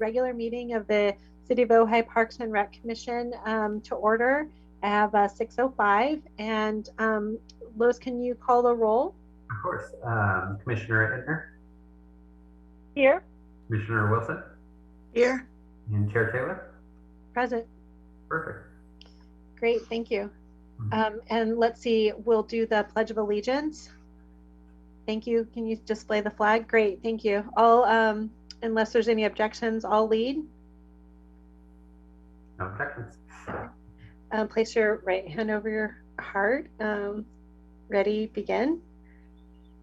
regular meeting of the City of Ojai Parks and Rec Commission to order. I have 6:05, and Lois, can you call the roll? Of course. Commissioner Entner? Here. Commissioner Wilson? Here. And Chair Taylor? Present. Perfect. Great, thank you. And let's see, we'll do the Pledge of Allegiance. Thank you. Can you display the flag? Great, thank you. I'll, unless there's any objections, I'll lead. No objections. Place your right hand over your heart. Ready, begin.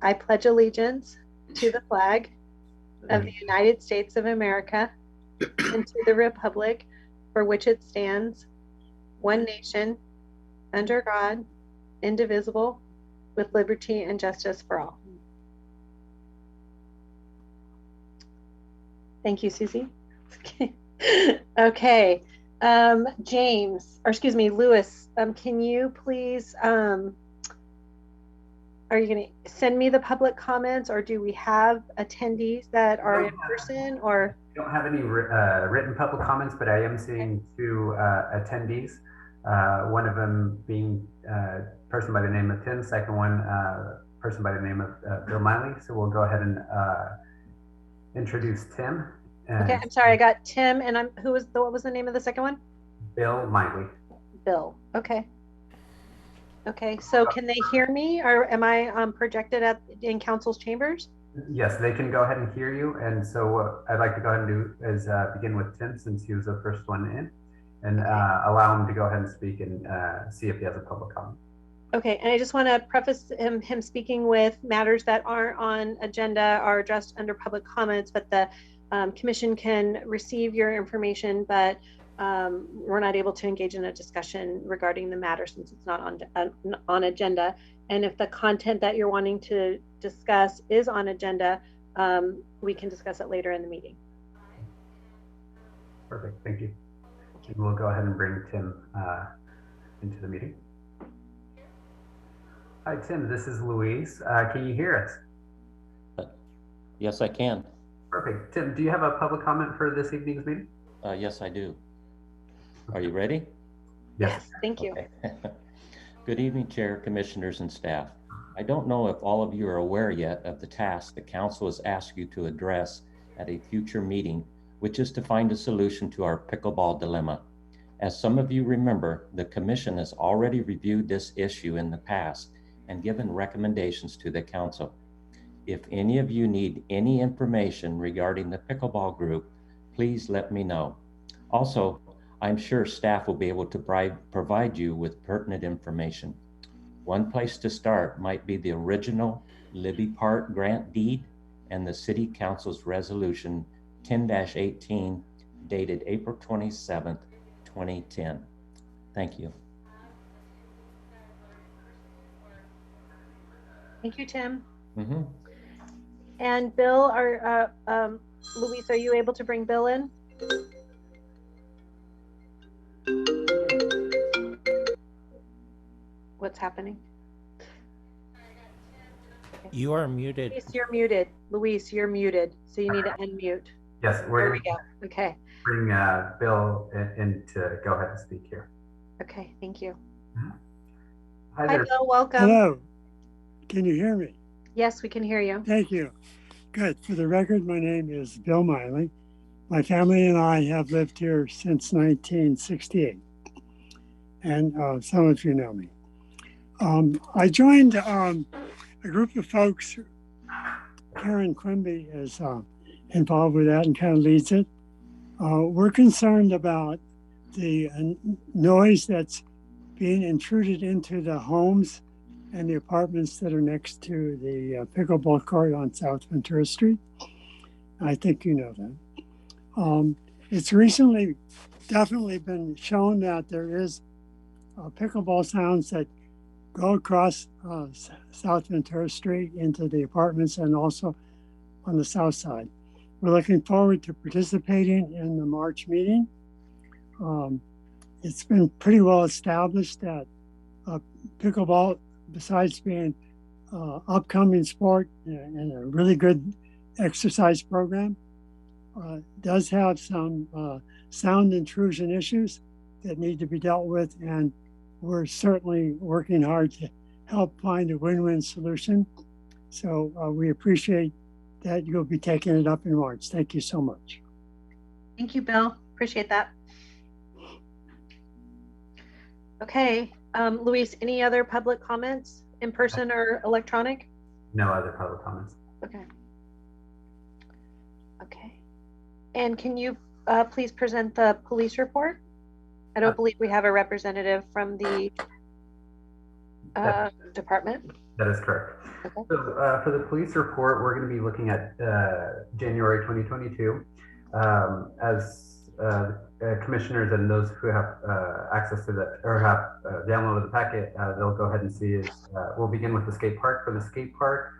I pledge allegiance to the flag of the United States of America and to the republic for which it stands, one nation, under God, indivisible, with liberty and justice for all. Thank you, Susie. Okay, James, or excuse me, Lewis, can you please, are you going to send me the public comments, or do we have attendees that are in person, or? I don't have any written public comments, but I am seeing two attendees. One of them being a person by the name of Tim, second one person by the name of Bill Miley. So we'll go ahead and introduce Tim. Okay, I'm sorry, I got Tim, and what was the name of the second one? Bill Miley. Bill, okay. Okay, so can they hear me, or am I projected in council's chambers? Yes, they can go ahead and hear you. And so what I'd like to go ahead and do is begin with Tim, since he was the first one in, and allow him to go ahead and speak and see if he has a public comment. Okay, and I just want to preface him speaking with matters that aren't on agenda are addressed under public comments, but the commission can receive your information, but we're not able to engage in a discussion regarding the matter since it's not on agenda. And if the content that you're wanting to discuss is on agenda, we can discuss it later in the meeting. Perfect, thank you. And we'll go ahead and bring Tim into the meeting. Hi, Tim, this is Louise. Can you hear us? Yes, I can. Perfect. Tim, do you have a public comment for this evening's meeting? Yes, I do. Are you ready? Yes, thank you. Okay. Good evening, Chair, Commissioners, and staff. I don't know if all of you are aware yet of the task the Council has asked you to address at a future meeting, which is to find a solution to our pickleball dilemma. As some of you remember, the Commission has already reviewed this issue in the past and given recommendations to the Council. If any of you need any information regarding the pickleball group, please let me know. Also, I'm sure staff will be able to provide you with pertinent information. One place to start might be the original Libby Park grant deed and the City Council's Resolution 10-18 dated April 27th, 2010. Thank you. Thank you, Tim. Mm-hmm. And Bill, Luis, are you able to bring Bill in? What's happening? You are muted. Luis, you're muted. Luis, you're muted. So you need to unmute. Yes, There we go. Okay. Bring Bill in to go ahead and speak here. Okay, thank you. Hi Hi, there. Bill, welcome. Hello, can you hear me? Yes, we can hear you. Thank you. Good. For the record, my name is Bill Miley. My family and I have lived here since 1968, and some of you know me. I joined a group of folks. Karen Quimby is involved with that and kind of leads it. We're concerned about the noise that's being intruded into the homes and the apartments that are next to the pickleball court on South Ventura Street. I think you know that. It's recently definitely been shown that there is pickleball sounds that go across South Ventura Street into the apartments and also on the south side. We're looking forward to participating in the March meeting. It's been pretty well established that pickleball, besides being upcoming sport and a really good exercise program, does have some sound intrusion issues that need to be dealt with, and we're certainly working hard to help find a win-win solution. So we appreciate that you'll be taking it up in March. Thank you so much. Thank you, Bill. Appreciate that. Okay, Luis, any other public comments in person or electronic? No other public comments. Okay. Okay. And can you please present the police report? I don't believe we have a representative from the department. That is correct. Okay. So for the police report, we're going to be looking at January 2022. As commissioners and those who have access to that or have downloaded the packet, they'll go ahead and see it. We'll begin with the skate park. For the skate park,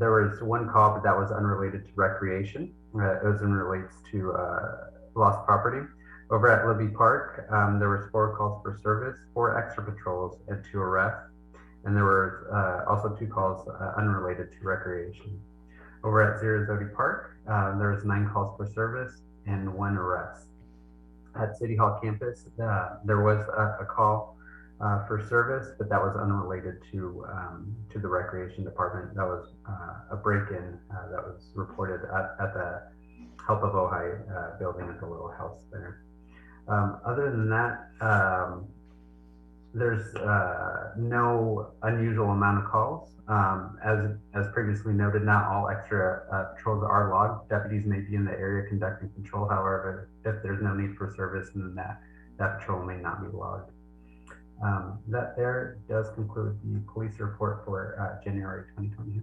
there was one call, but that was unrelated to recreation. It was in relates to lost property. Over at Libby Park, there was 4 calls for service, 4 extra patrols, and 2 arrests. And there were also 2 calls unrelated to recreation. Over at Zero Park, there was 9 calls for service and 1 arrest. At City Hall campus, there was a call for service, but that was unrelated to the recreation department. That was a break-in that was reported at the Help of Ojai building at the Little House there. Other than that, there's no unusual amount of calls. As previously noted, not all extra patrols are logged. Deputies may be in the area conducting patrol. However, if there's no need for service, then that patrol may not be logged. That there does conclude the police report for January 2020.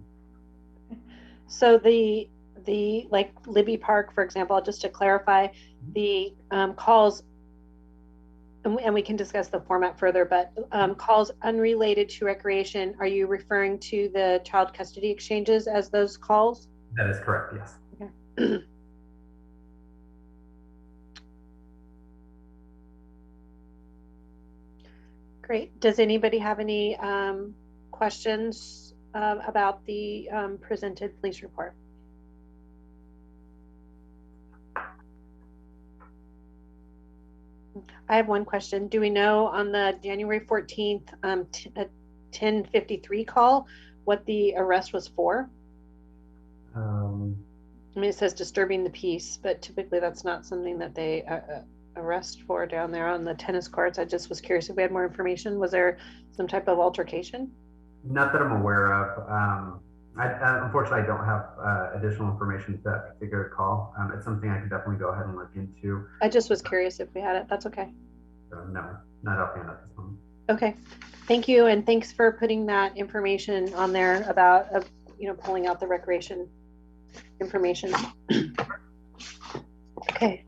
So the like Libby Park, for example, just to clarify, the calls, and we can discuss the format further, but calls unrelated to recreation, are you referring to the child custody exchanges as those calls? That is correct, yes. Okay. Great. Does anybody have any questions about the presented police report? I have one question. Do we know on the January 14th 10:53 call what the arrest was for? I mean, it says disturbing the peace, but typically that's not something that they arrest for down there on the tennis courts. I just was curious if we had more information. Was there some type of altercation? Not that I'm aware of. Unfortunately, I don't have additional information to that particular call. It's something I can definitely go ahead and look into. I just was curious if we had it. That's okay. So no, not offhand at this moment. Okay, thank you, and thanks for putting that information on there about pulling out the recreation information. Okay.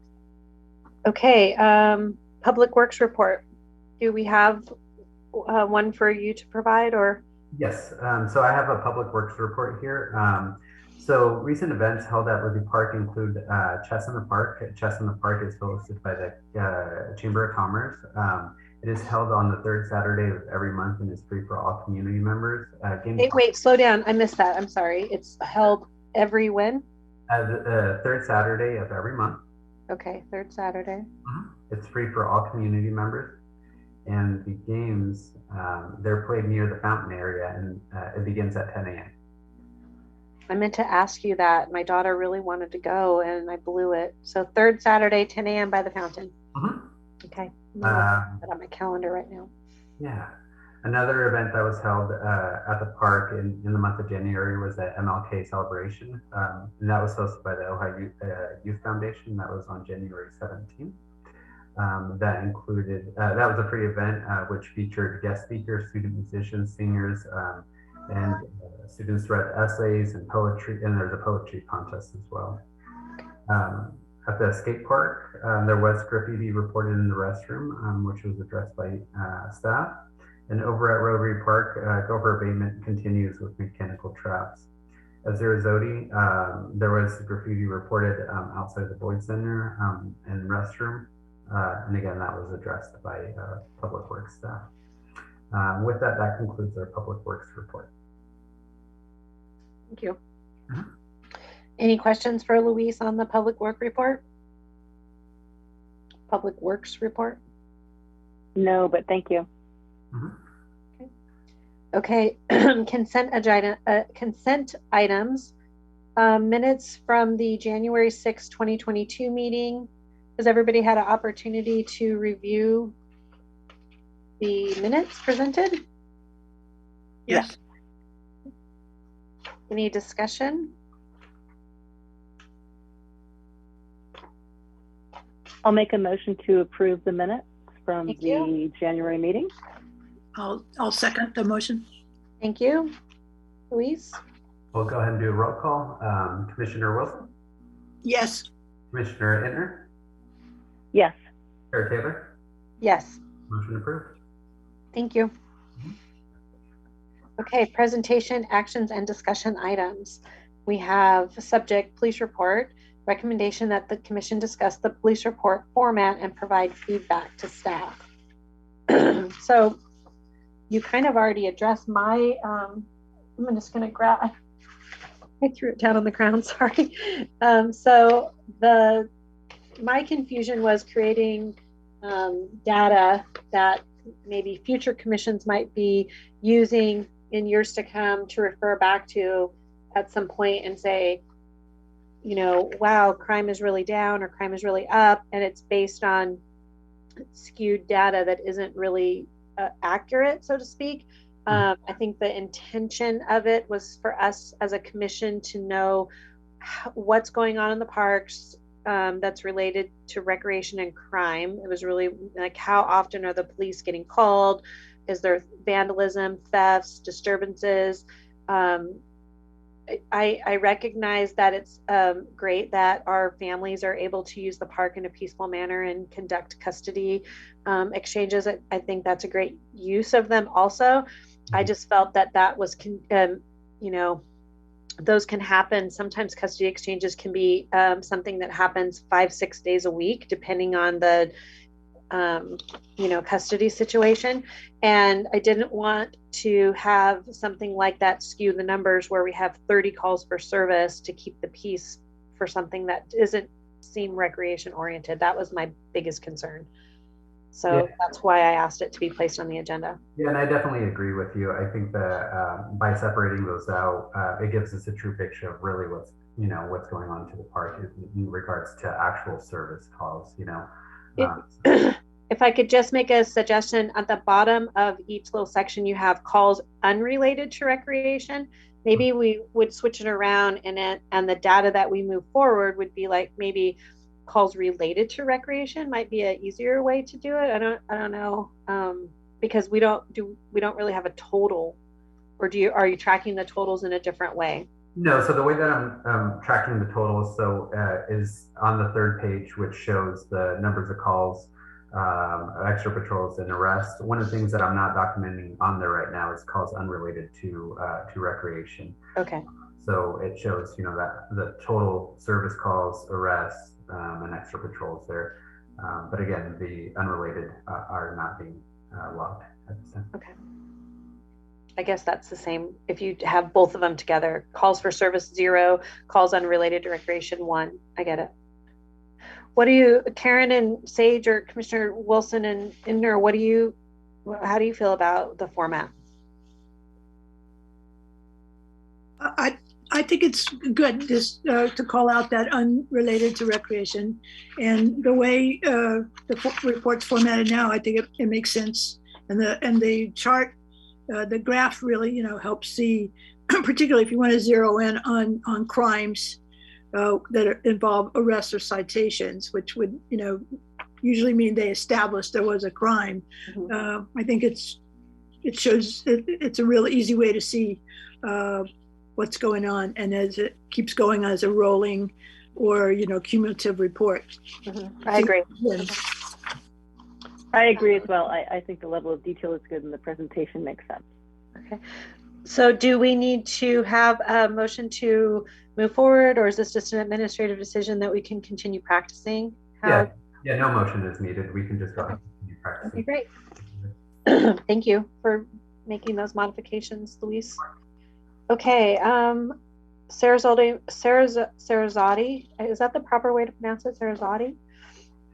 Public Works report. Do we have one for you to provide, or? Yes, so I have a Public Works report here. So recent events held at Libby Park include Chess in the Park. Chess in the Park is hosted by the Chamber of Commerce. It is held on the 3rd Saturday of every month and is free for all community members. Wait, slow down. I missed that. I'm sorry. It's held every when? The 3rd Saturday of every month. Okay, 3rd Saturday. It's free for all community members. And the games, they're played near the fountain area, and it begins at 10 a.m. I meant to ask you that. My daughter really wanted to go, and I blew it. So 3rd Saturday, 10 a.m. by the fountain. Okay. I'm gonna look that on my calendar right now. Yeah. Another event that was held at the park in the month of January was the Mlk Celebration. And that was hosted by the Ojai Youth Foundation. That was on January 17th. That included, that was a free event which featured guest speakers, student musicians, singers, and students read essays and poetry, and there's a poetry contest as well. At the skate park, there was graffiti reported in the restroom, which was addressed by staff. And over at Rotary Park, gopher abatement continues with mechanical traps. At Zerazodi, there was graffiti reported outside the Boyd Center and restroom. And again, that was addressed by Public Works staff. With that, that concludes our Public Works report. Thank you. Any questions for Luis on the public work report? Public works report? No, but thank you. Okay, consent items. Minutes from the January 6, 2022 meeting. Has everybody had an opportunity to review the minutes presented? Yes. Any discussion? I'll make a motion to approve the minutes from the January meeting. I'll second the motion. Thank you. Luis? We'll go ahead and do a roll call. Commissioner Wilson? Yes. Commissioner Intner? Yes. Chair Taylor? Yes. Motion approved. Thank you. Okay, presentation, actions, and discussion items. We have subject police report, recommendation that the commission discuss the police report format and provide feedback to staff. So you kind of already addressed my, I'm just gonna grab, I threw it down on the ground, sorry. So my confusion was creating data that maybe future commissions might be using in years to come to refer back to at some point and say, you know, wow, crime is really down or crime is really up, and it's based on skewed data that isn't really accurate, so to speak. I think the intention of it was for us as a commission to know what's going on in the parks that's related to recreation and crime. It was really like, how often are the police getting called? Is there vandalism, thefts, disturbances? I recognize that it's great that our families are able to use the park in a peaceful manner and conduct custody exchanges. I think that's a great use of them also. I just felt that was, you know, those can happen. Sometimes custody exchanges can be something that happens 5-6 days a week, depending on the you know, custody situation. And I didn't want to have something like that skew the numbers where we have 30 calls for service to keep the peace for something that isn't seem recreation oriented. That was my biggest concern. So that's why I asked it to be placed on the agenda. Yeah, and I definitely agree with you. I think that by separating those out, it gives us a true picture of really what's, you know, what's going on to the park in regards to actual service calls, you know. If I could just make a suggestion, at the bottom of each little section, you have calls unrelated to recreation. Maybe we would switch it around, and the data that we move forward would be like maybe calls related to recreation might be an easier way to do it. I don't know, because we don't really have a total, or are you tracking the totals in a different way? No, so the way that I'm tracking the totals is on the third page, which shows the numbers of calls, extra patrols, and arrests. One of the things that I'm not documenting on there right now is calls unrelated to recreation. Okay. So it shows, you know, that the total service calls, arrests, and extra patrols there. But again, the unrelated are not being logged at this time. Okay. I guess that's the same. If you have both of them together, calls for service 0, calls unrelated to recreation 1. I get it. What do you, Karen and Sage, or Commissioner Wilson and Intner, how do you feel about the format? I think it's good just to call out that unrelated to recreation, and the way the report's formatted now, I think it makes sense. And the chart, the graph really, you know, helps see, particularly if you want to zero in on crimes that involve arrests or citations, which would, you know, usually mean they established there was a crime. Mm-hmm. I think it shows it's a real easy way to see what's going on, and as it keeps going as a rolling or, you know, cumulative report. Mm-hmm. I agree. I agree as well. I think the level of detail is good and the presentation makes sense. Okay. So do we need to have a motion to move forward, or is this just an administrative decision that we can continue practicing? Yeah, no motion is needed. We can just go ahead and continue practicing. Okay, great. Thank you for making those modifications, Luis. Okay, Sarazotti, is that the proper way to pronounce it? Sarazotti?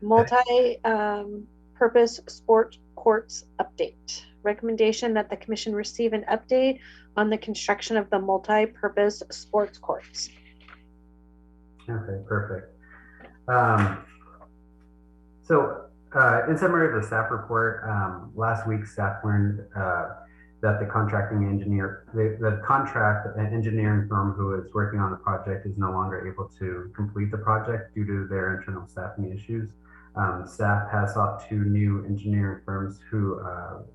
Multi-purpose sport courts update. Recommendation that the commission receive an update on the construction of the multi-purpose sports courts. Okay, perfect. In summary of the staff report, last week staff learned that the contracting engineer, the contract engineering firm who is working on the project is no longer able to complete the project due to their internal staffing issues. Staff has sought 2 new engineering firms who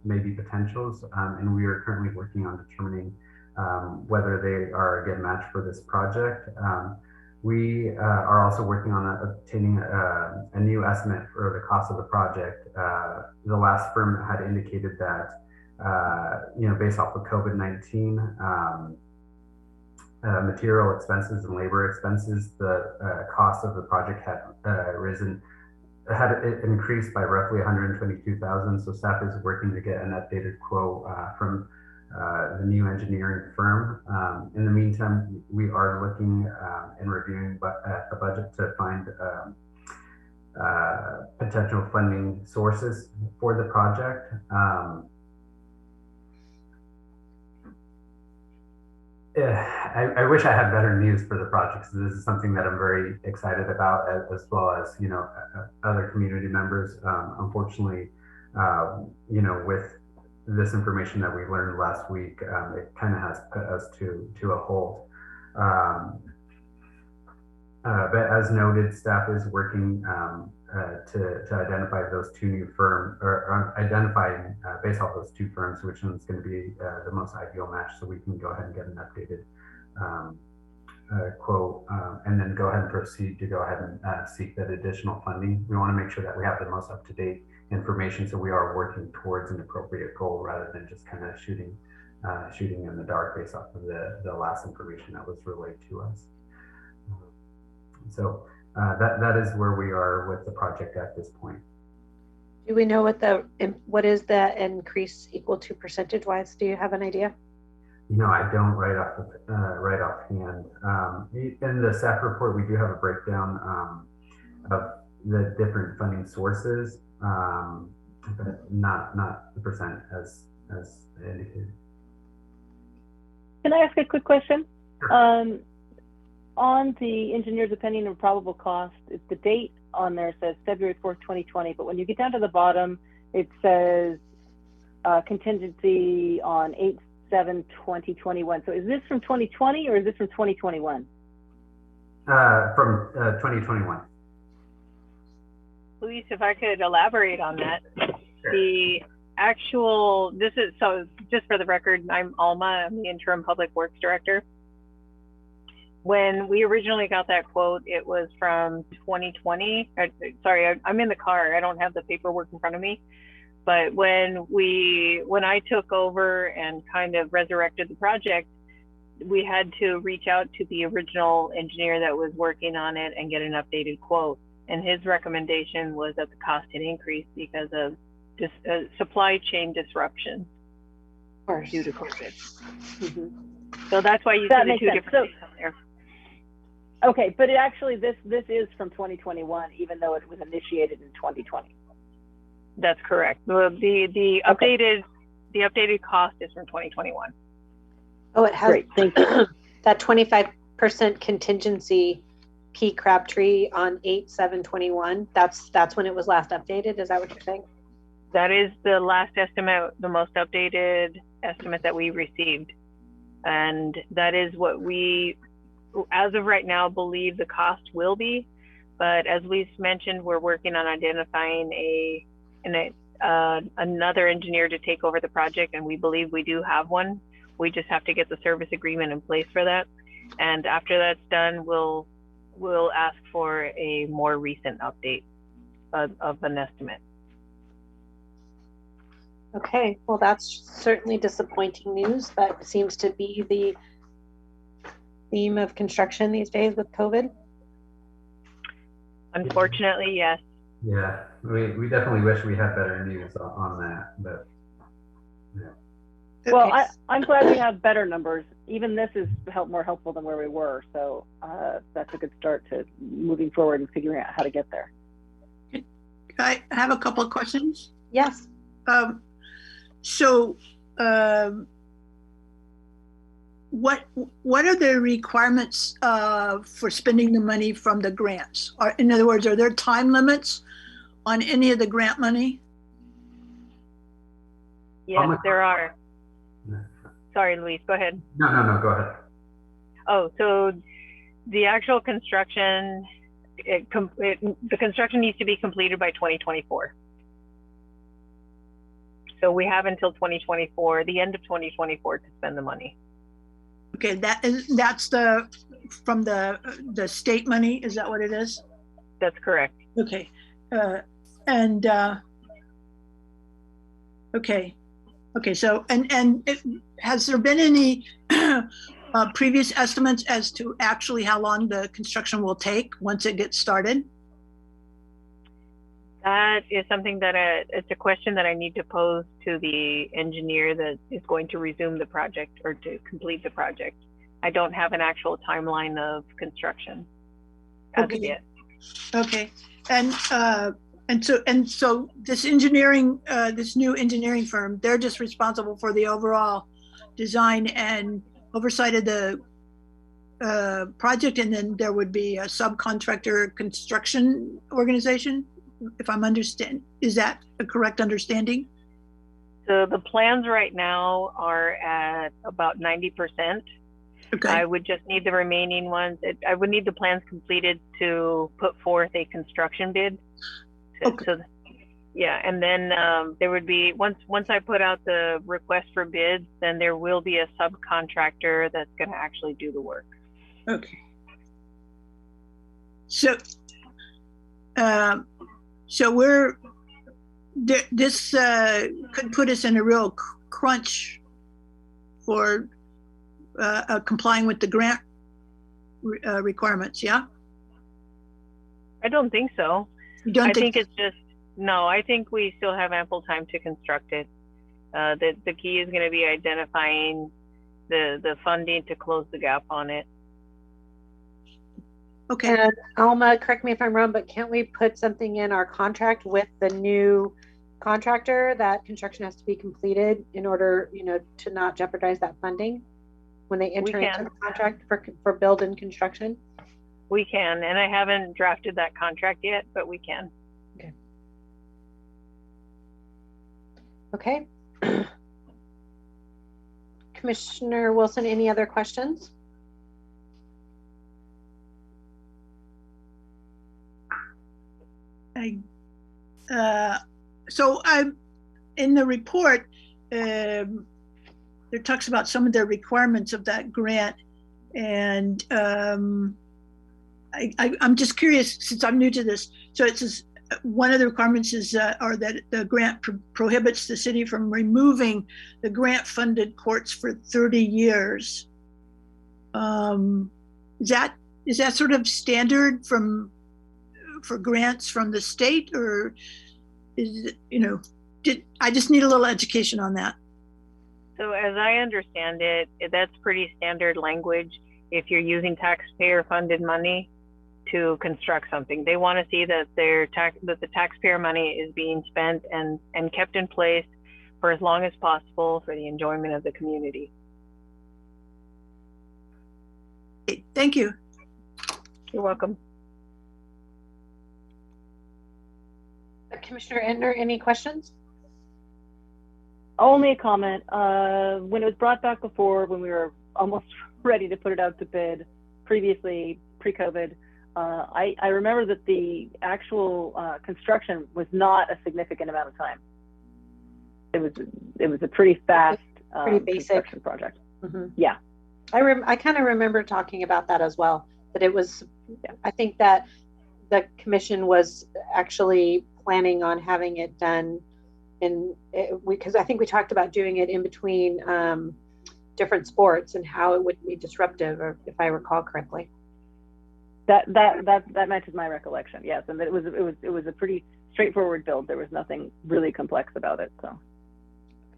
may be potentials, and we are currently working on determining whether they are a good match for this project. We are also working on obtaining a new estimate for the cost of the project. The last firm had indicated that, based off of COVID-19, material expenses and labor expenses, the cost of the project had increased by roughly $122,000. So staff is working to get an updated quote from the new engineering firm. In the meantime, we are looking and reviewing the budget to find potential funding sources for the project. I wish I had better news for the project. So this is something that I'm very excited about, as well as other community members. Unfortunately, with this information that we learned last week, it kind of has put us to a halt. But as noted, staff is working to identify those 2 new firms, or identifying based off those 2 firms, which one's going to be the most ideal match, so we can go ahead and get an updated quote, and then go ahead and proceed to go ahead and seek that additional funding. We want to make sure that we have the most up-to-date information, so we are working towards an appropriate goal rather than just kind of shooting in the dark based off of the last information that was relayed to us. So that is where we are with the project at this point. Do we know what is the increase equal to percentage-wise? Do you have an idea? I don't right offhand. In the staff report, we do have a breakdown of the different funding sources, but not the percent as indicated. Can I ask a quick question? Sure. On the engineer's opinion of probable cost, the date on there says February 4th, 2020, but when you get down to the bottom, it says contingency on 8/7/2021. So is this from 2020 or is this from 2021? From 2021. Luis, if I could elaborate on that. Sure. The actual, so just for the record, I'm Alma, I'm the interim public works director. When we originally got that quote, it was from 2020. Sorry, I'm in the car. I don't have the paperwork in front of me. But when I took over and kind of resurrected the project, we had to reach out to the original engineer that was working on it and get an updated quote. And his recommendation was that the cost had increased because of supply chain disruption due to COVID. Mm-hmm. So that's why you see the 2 different things on there. Okay, but it actually, this is from 2021, even though it was initiated in 2020. That's correct. The updated cost is from 2021. Oh, it has. Great, thank you. That 25% contingency P Crabtree on 8/7/21. That's when it was last updated. Is that what you're saying? That is the last estimate, the most updated estimate that we received, and that is what we, as of right now, believe the cost will be. But as Lisa mentioned, we're working on identifying another engineer to take over the project, and we believe we do have one. We just have to get the service agreement in place for that. And after that's done, we'll ask for a more recent update of an estimate. Okay, well, that's certainly disappointing news. That seems to be the theme of construction these days with COVID. Unfortunately, yes. Yeah, we definitely wish we had better news on that, but yeah. Well, Okay. I'm glad we have better numbers. Even this is more helpful than where we were. So that's a good start to moving forward and figuring out how to get there. I have a couple of questions. Yes. So, what are the requirements for spending the money from the grants? In other words, are there time limits on any of the grant money? Yes, there are. Sorry, Luis, go ahead. No, go ahead. Oh, so the actual construction, the construction needs to be completed by 2024. So we have until 2024, the end of 2024, to spend the money. Okay, that's from the state money. Is that what it is? That's correct. Okay, okay. So, has there been any previous estimates as to actually how long the construction will take once it gets started? That is something that it's a question that I need to pose to the engineer that is going to resume the project or to complete the project. I don't have an actual timeline of construction as of yet. Okay, and so this engineering, this new engineering firm, they're just responsible for the overall design and oversight of the project, and then there would be a subcontractor construction organization, if I'm understand. Is that a correct understanding? So the plans right now are at about 90%. Okay. I would just need the remaining ones. I would need the plans completed to put forth a construction bid. Okay. So, yeah, and then there would be, once I put out the request for bids, then there will be a subcontractor that's going to actually do the work. Okay. So, this could put us in a real crunch for complying with the grant requirements. Yeah. I don't think so. You don't think it's just, no, I think we still have ample time to construct it. The key is going to be identifying the funding to close the gap on it. Okay. And Alma, correct me if I'm wrong, but can't we put something in our contract with the new contractor that construction has to be completed in order, to not jeopardize that funding when they enter into the contract for build and construction? We can, and I haven't drafted that contract yet, but we can. Okay. Commissioner Wilson, any other questions? So I'm in the report, there talks about some of the requirements of that grant, and I'm just curious, since I'm new to this. So it says one of the requirements is or that the grant prohibits the city from removing the grant-funded courts for 30 years. Is that sort of standard for grants from the state, or is it, I just need a little education on that. So as I understand it, that's pretty standard language. If you're using taxpayer-funded money to construct something, they want to see that that the taxpayer money is being spent and kept in place for as long as possible for the enjoyment of the community. Thank you. You're welcome. Commissioner Endner, any questions? Only a comment. When it was brought back before, when we were almost ready to put it out to bid previously, pre-COVID, I remember that the actual construction was not a significant amount of time. It was a pretty fast, pretty basic construction project. Mm-hmm. Yeah. I kind of remember talking about that as well, that it was, I think that the commission was actually planning on having it done because I think we talked about doing it in between different sports and how it would be disruptive, or if I recall correctly. That matches my recollection. Yes, and that it was a pretty straightforward build. There was nothing really complex about it. So.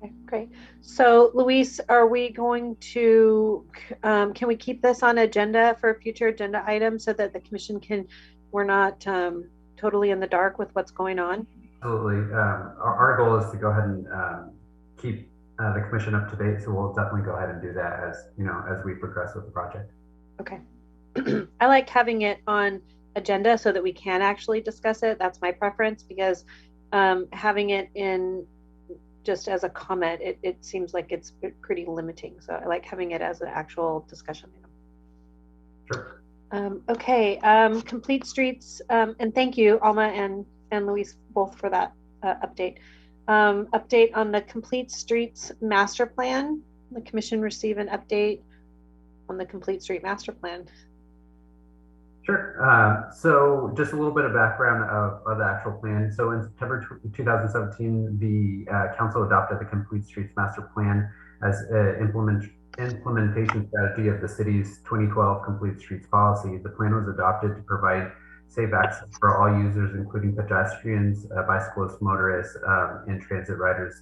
Okay, great. So Luis, are we going to, can we keep this on agenda for a future agenda item so that the commission we're not totally in the dark with what's going on? Absolutely. Our goal is to go ahead and keep the commission up to date. So we'll definitely go ahead and do that as we progress with the project. Okay. I like having it on agenda so that we can actually discuss it. That's my preference, because having it in just as a comment, it seems like it's pretty limiting. So I like having it as an actual discussion item. Sure. Okay, complete streets, and thank you, Alma and Luis, both for that update. Update on the complete streets master plan. The commission received an update on the complete street master plan. Sure. So just a little bit of background of the actual plan. So in September 2017, the council adopted the Complete Streets Master Plan as implementation strategy of the city's 2012 Complete Streets Policy. The plan was adopted to provide safe access for all users, including pedestrians, bicyclists, motorists, and transit riders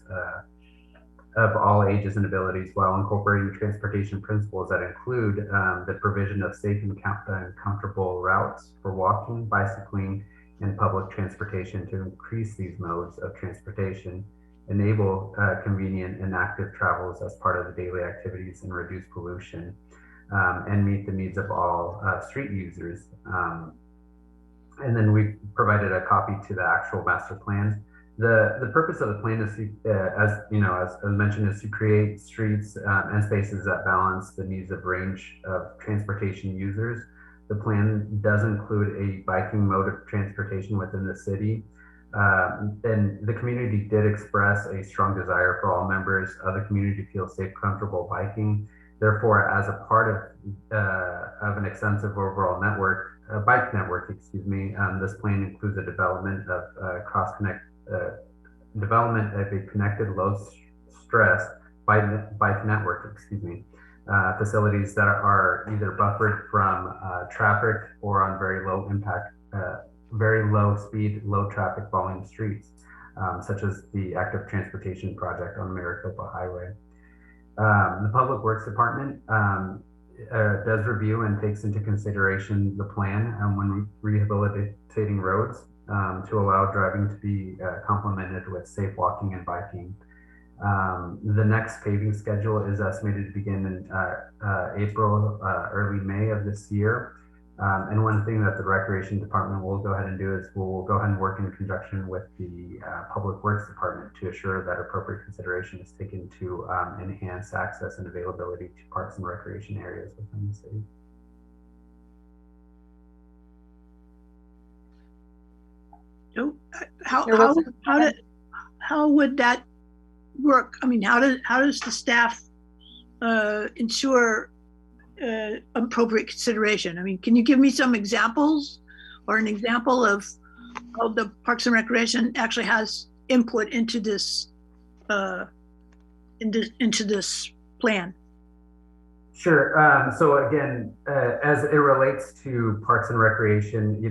of all ages and abilities, while incorporating transportation principles that include the provision of safe and comfortable routes for walking, bicycling, and public transportation to increase these modes of transportation, enable convenient and active travels as part of the daily activities, and reduce pollution, and meet the needs of all street users. And then we provided a copy to the actual master plan. The purpose of the plan is to, as mentioned, is to create streets and spaces that balance the needs of range of transportation users. The plan does include a biking mode of transportation within the city. And the community did express a strong desire for all members of the community to feel safe, comfortable biking. Therefore, as a part of an extensive overall network, bike network, this plan includes the development of development of a connected, low-stress bike network, facilities that are either buffered from traffic or on very low impact, very low speed, low traffic volume streets, such as the active transportation project on Maricopa Highway. The Public Works Department does review and takes into consideration the plan when rehabilitating roads to allow driving to be complemented with safe walking and biking. The next paving schedule is estimated to begin in April, early May of this year. And one thing that the Recreation Department will go ahead and do is we'll go ahead and work in conjunction with the Public Works Department to assure that appropriate consideration is taken to enhance access and availability to parks and recreation areas within the city. So how would that work? I mean, how does the staff ensure appropriate consideration? I mean, can you give me some examples or an example of how the Parks and Recreation actually has input into this into this plan? Sure. So again, as it relates to Parks and Recreation,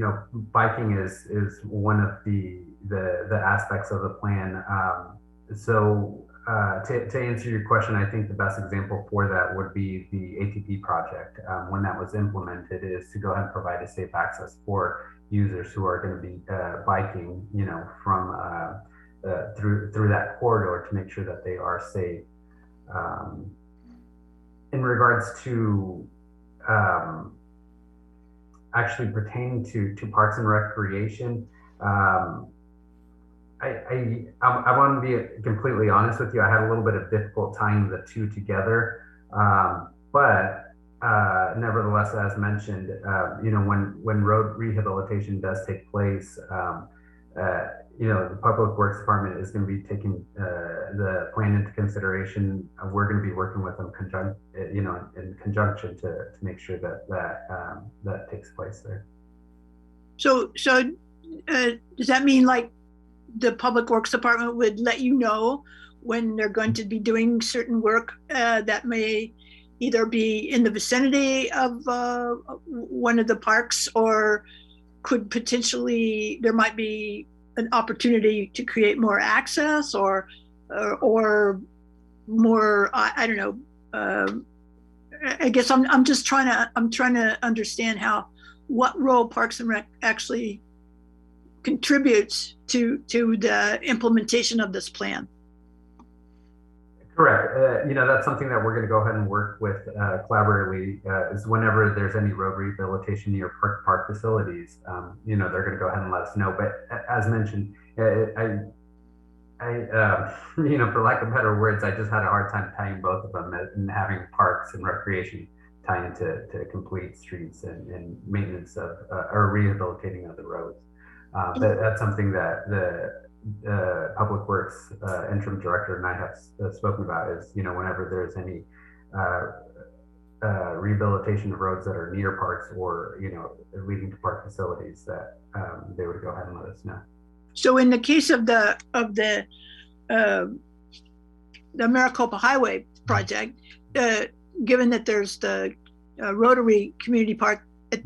biking is one of the aspects of the plan. To answer your question, I think the best example for that would be the ATP project. When that was implemented, is to go ahead and provide a safe access for users who are going to be biking, from through that corridor to make sure that they are safe. In regards to actually pertaining to Parks and Recreation, I want to be completely honest with you. I had a little bit of difficult tying the two together, but nevertheless, as mentioned, when road rehabilitation does take place, the Public Works Department is going to be taking the plan into consideration. We're going to be working with them in conjunction to make sure that takes place there. So does that mean like the Public Works Department would let you know when they're going to be doing certain work that may either be in the vicinity of one of the parks, or could potentially there might be an opportunity to create more access, or more, I don't know, I guess I'm just trying to understand what role Parks and Rec actually contributes to the implementation of this plan. Correct. That's something that we're going to go ahead and work with collaboratively. Is whenever there's any road rehabilitation near park facilities, they're going to go ahead and let us know. But as mentioned, for lack of better words, I just had a hard time tying both of them and having parks and recreation tie into complete streets and maintenance of or rehabilitating of the roads. That's something that the Public Works interim director and I have spoken about is, whenever there's any rehabilitation of roads that are near parks or, leading to park facilities, that they would go ahead and let us know. So in the case of the Maricopa Highway project, given that there's the Rotary Community Park at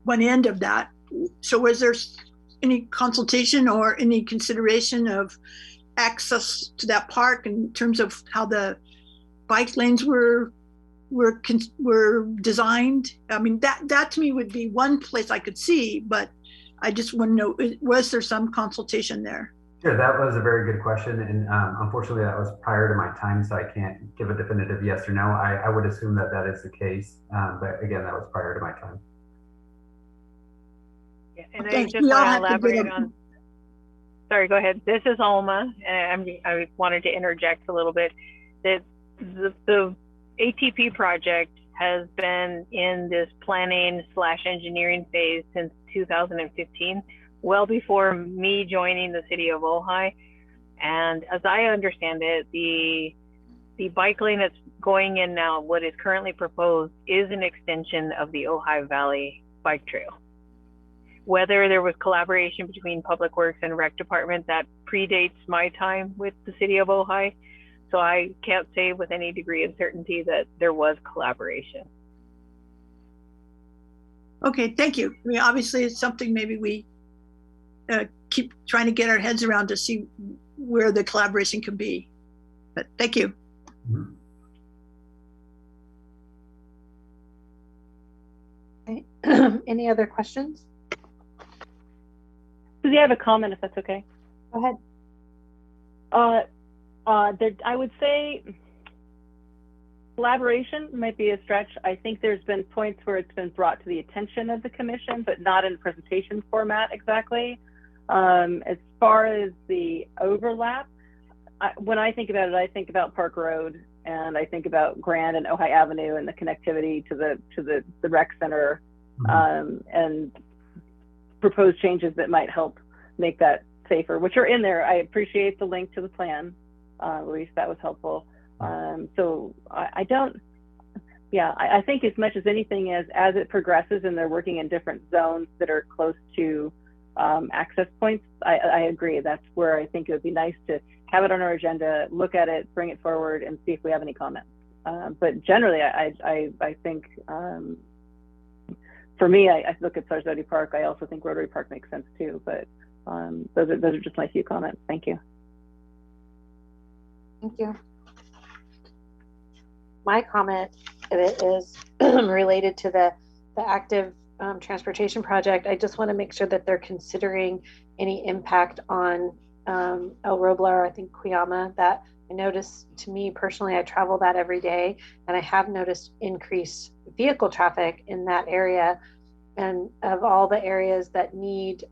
one end of that, so was there any consultation or any consideration of access to that park in terms of how the bike lanes were designed? I mean, that to me would be one place I could see, but I just want to know, was there some consultation there? Sure, that was a very good question. And unfortunately, that was prior to my time, so I can't give a definitive yes or no. I would assume that that is the case. But again, that was prior to my time. Yeah, and I just want to elaborate on, sorry, go ahead. This is Alma, and I wanted to interject a little bit. That the ATP project has been in this planning / engineering phase since 2015, well before me joining the city of Ojai. And as I understand it, the bike lane that's going in now, what is currently proposed, is an extension of the Ojai Valley bike trail. Whether there was collaboration between Public Works and Rec Department, that predates my time with the city of Ojai. So I can't say with any degree of certainty that there was collaboration. Okay, thank you. I mean, obviously it's something maybe we keep trying to get our heads around to see where the collaboration can be. But thank you. Mm-hmm. Okay. Any other questions? Susie, I have a comment if that's okay. Go ahead. I would say collaboration might be a stretch. I think there's been points where it's been brought to the attention of the commission, but not in presentation format exactly. As far as the overlap, when I think about it, I think about Park Road, and I think about Grand and Ojai Avenue and the connectivity to the rec center, and proposed changes that might help make that safer, which are in there. I appreciate the link to the plan. Luis, that was helpful. So I think as much as anything, as it progresses and they're working in different zones that are close to access points, I agree. That's where I think it would be nice to have it on our agenda, look at it, bring it forward, and see if we have any comments. But generally, I think for me, I look at Sarasota Park. I also think Rotary Park makes sense too. But those are just my few comments. Thank you. Thank you. My comment is related to the active transportation project. I just want to make sure that they're considering any impact on El Roblar, I think Cuyama, that I noticed. To me personally, I travel that every day, and I have noticed increased vehicle traffic in that area. And of all the areas that need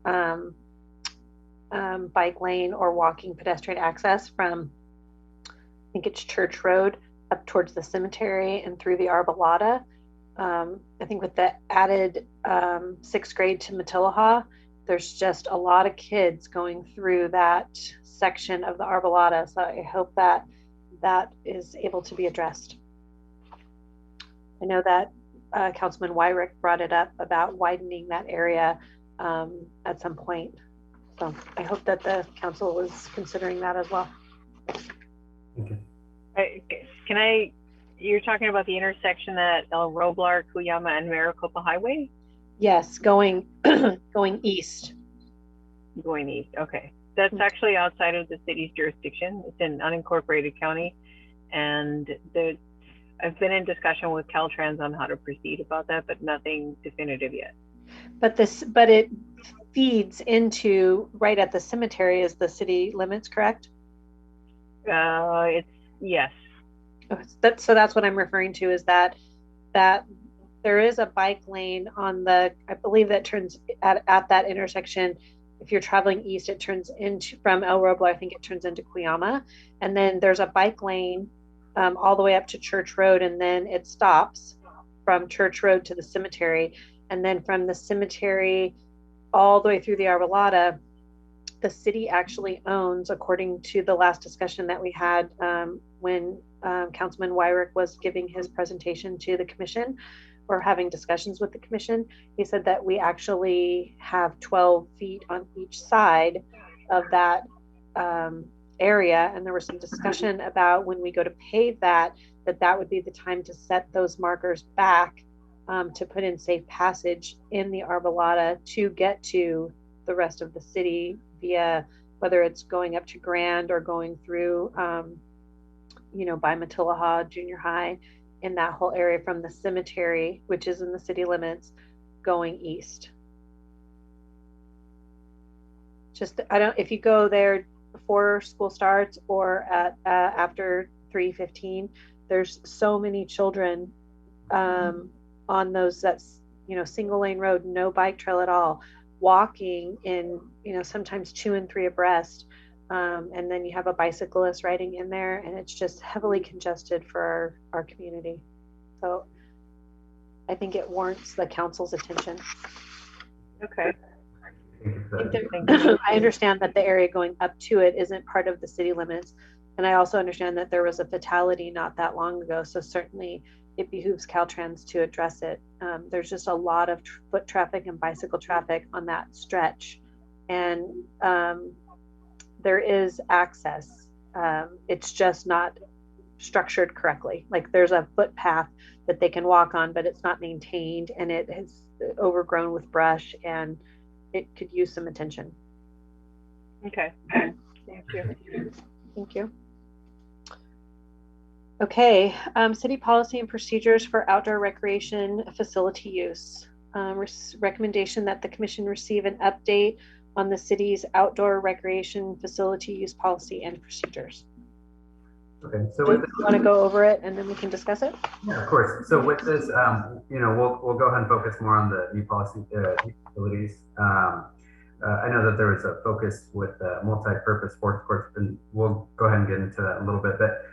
bike lane or walking pedestrian access from, I think it's Church Road up towards the cemetery and through the Arbolada. I think with the added 6th grade to Matilaha, there's just a lot of kids going through that section of the Arbolada. So I hope that that is able to be addressed. I know that Councilman Wyrick brought it up about widening that area at some point. So I hope that the council is considering that as well. Okay. You're talking about the intersection at El Roblar, Cuyama, and Maricopa Highway? Yes, going east. Going east, okay. That's actually outside of the city's jurisdiction. It's in unincorporated county. and I've been in discussion with Caltrans on how to proceed about that, but nothing definitive yet. But it feeds into right at the cemetery is the city limits, correct? It's yes. So that's what I'm referring to, is that there is a bike lane on I believe that turns at that intersection. If you're traveling east, it turns into from El Roble, I think it turns into Cuyama. And then there's a bike lane all the way up to Church Road, and then it stops from Church Road to the cemetery. And then from the cemetery all the way through the Arbolada, the city actually owns, according to the last discussion that we had when Councilman Wyrick was giving his presentation to the commission, or having discussions with the commission, he said that we actually have 12 feet on each side of that area. And there was some discussion about when we go to pave that would be the time to set those markers back to put in safe passage in the Arbolada to get to the rest of the city via whether it's going up to Grand or going through, by Matilaha Junior High, in that whole area from the cemetery, which is in the city limits, going east. If you go there before school starts or at after 3:15, there's so many children on those, that's, single lane road, no bike trail at all, walking in, sometimes 2 and 3 abreast. And then you have a bicyclist riding in there, and it's just heavily congested for our community. So I think it warrants the council's attention. Okay. I understand that the area going up to it isn't part of the city limits. And I also understand that there was a fatality not that long ago. So certainly it behooves Caltrans to address it. There's just a lot of foot traffic and bicycle traffic on that stretch. And there is access. It's just not structured correctly. Like there's a footpath that they can walk on, but it's not maintained, and it has overgrown with brush, and it could use some attention. Okay. Thank you. Thank you. Okay, city policy and procedures for outdoor recreation facility use. Recommendation that the commission receive an update on the city's outdoor recreation facility use policy and procedures. Okay, so do you want to go over it and then we can discuss it? Yeah, of course. So with this, we'll go ahead and focus more on the new policy facilities. I know that there was a focus with multi-purpose sports courts, and we'll go ahead and get into that a little bit. But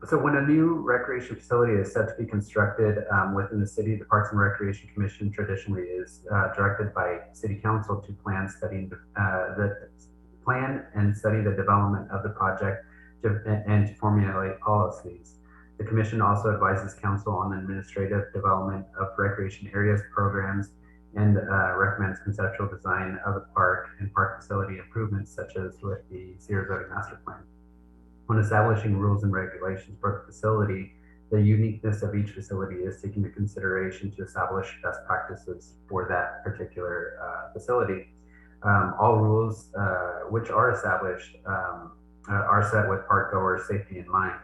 so when a new recreation facility is set to be constructed within the city, the Parks and Recreation Commission traditionally is directed by City Council to plan and study the development of the project and to formulate policies. The Commission also advises Council on administrative development of recreation areas, programs, and recommends conceptual design of the park and park facility improvements, such as with the Sarasota Master Plan. When establishing rules and regulations for the facility, the uniqueness of each facility is taken into consideration to establish best practices for that particular facility. All rules which are established are set with park goers' safety in mind.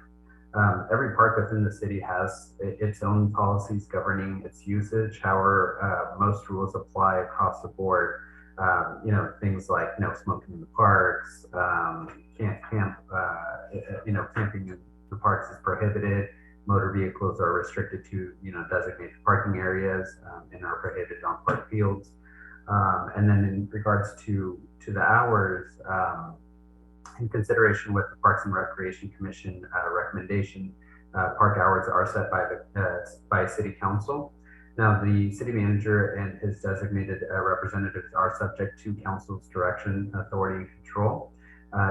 Every park within the city has its own policies governing its usage. However, most rules apply across the board. Things like no smoking in the parks, camping in the parks is prohibited. Motor vehicles are restricted to, designated parking areas and are prohibited on park fields. And then in regards to the hours, in consideration with the Parks and Recreation Commission recommendation, park hours are set by City Council. Now, the city manager and his designated representatives are subject to council's direction, authority, and control.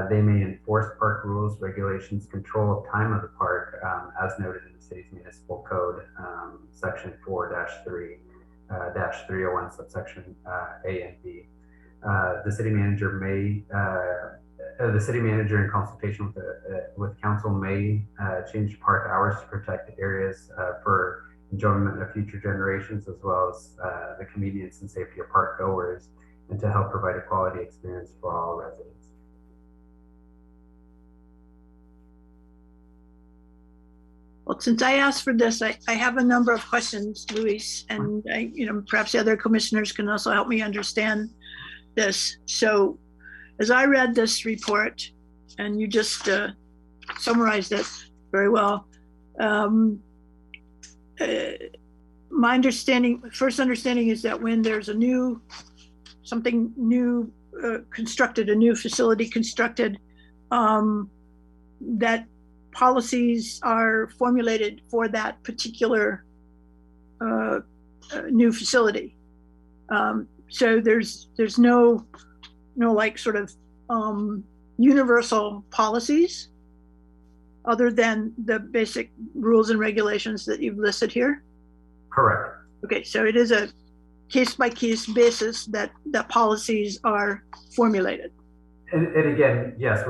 They may enforce park rules, regulations, control of time of the park, as noted in the city's municipal code, section 4-3-301, subsection A and B. The city manager in consultation with council may change park hours to protect areas for enjoyment of future generations, as well as the convenience and safety of park goers, and to help provide a quality experience for all residents. Well, since I asked for this, I have a number of questions, Luis, and perhaps the other commissioners can also help me understand this. So as I read this report, and you just summarized it very well, my first understanding is that when there's something new constructed, a new facility constructed, that policies are formulated for that particular new facility. So there's no like sort of universal policies other than the basic rules and regulations that you've listed here? Correct. Okay, so it is a case-by-case basis that policies are formulated. And again, yes,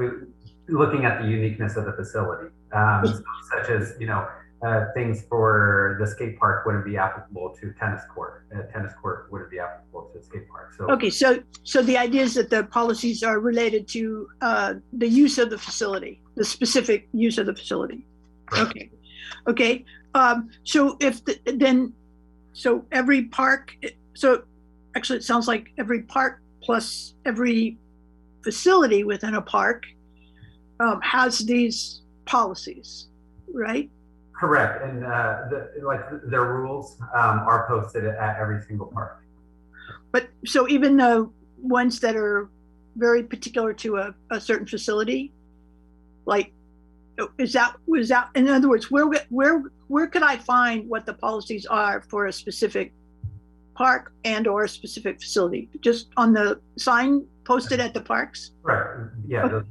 looking at the uniqueness of the facility, such as, things for the skate park wouldn't be applicable to tennis court. Tennis court wouldn't be applicable to a skate park. So okay, so the idea is that the policies are related to the use of the facility, the specific use of the facility. Right. Okay. So so every park. So actually, it sounds like every park plus every facility within a park has these policies, right? Correct, and their rules are posted at every single park. But so even the ones that are very particular to a certain facility, like was that in other words, where could I find what the policies are for a specific park and or a specific facility? Just on the sign posted at the parks? Right. Yeah. Okay.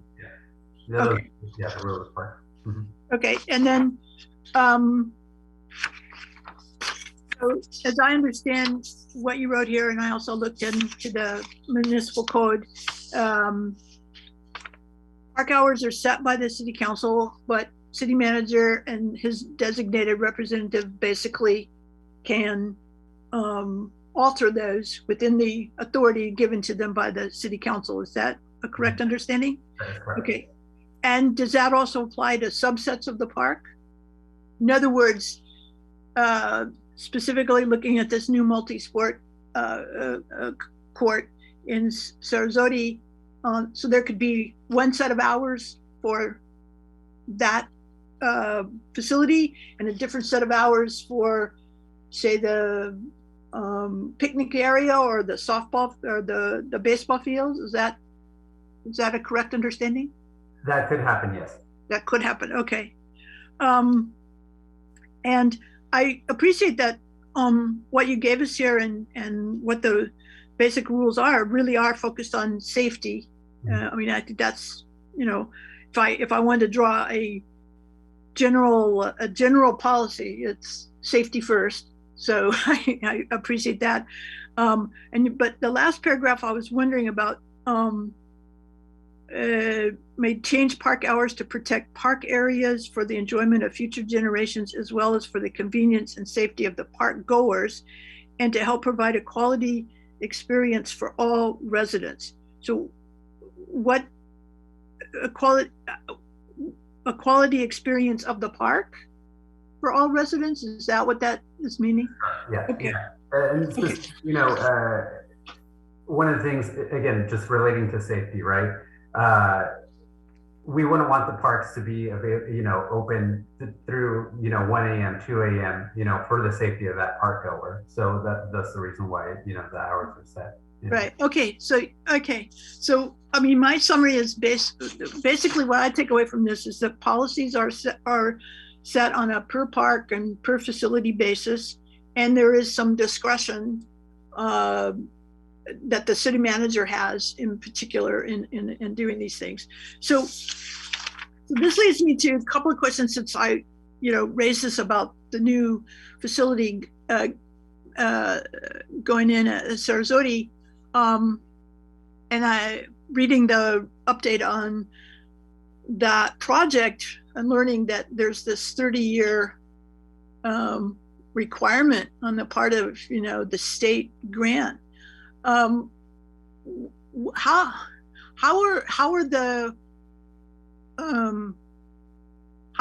Okay. Yeah, the rules park. Mm-hmm. Okay, and then so as I understand what you wrote here, and I also looked into the municipal code, park hours are set by the city council, but city manager and his designated representative basically can alter those within the authority given to them by the city council. Is that a correct understanding? That is correct. Okay. And does that also apply to subsets of the park? In other words, specifically looking at this new multi-sport court in Sarasota, so there could be one set of hours for that facility and a different set of hours for, say, the picnic area or the softball or the baseball fields. Is that a correct understanding? That could happen, yes. That could happen, okay. And I appreciate that what you gave us here and what the basic rules really are focused on safety. I mean, I think that's, if I wanted to draw a general policy, it's safety first. So I appreciate that. But the last paragraph I was wondering about, may change park hours to protect park areas for the enjoyment of future generations, as well as for the convenience and safety of the park goers, and to help provide a quality experience for all residents. So what a quality experience of the park for all residents? Is that what that is meaning? Yeah. Okay. Yeah. And it's just, one of the things, again, just relating to safety, right? We wouldn't want the parks to be, open through, 1 a.m., 2 a.m., for the safety of that park goer. So that's the reason why, the hours are set. Right. Okay. So, I mean, my summary is basically what I take away from this is that policies are set on a per park and per facility basis, and there is some discretion that the city manager has in particular in doing these things. So this leads me to a couple of questions since I, raised this about the new facility going in at Sarasota. And reading the update on that project and learning that there's this 30-year requirement on the part of, the state grant. How